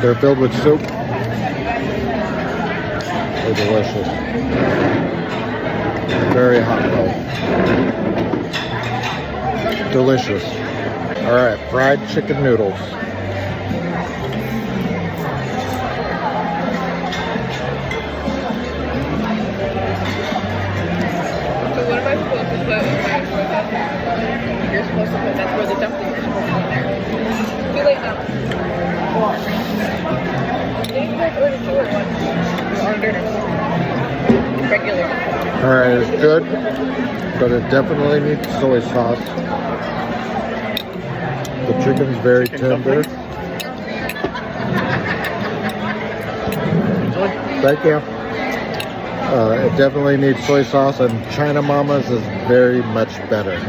They're filled with soup. They're delicious. Very hot though. Delicious. All right, fried chicken noodles. So what am I supposed to put in my You're supposed to put, that's where the dumplings are supposed to go there. Too late now. Didn't you guys order 2 or 1? Or ordered regular? Alright, it's good, but it definitely needs soy sauce. The chicken's very tender. Thank you. It definitely needs soy sauce, and China Mama's is very much better.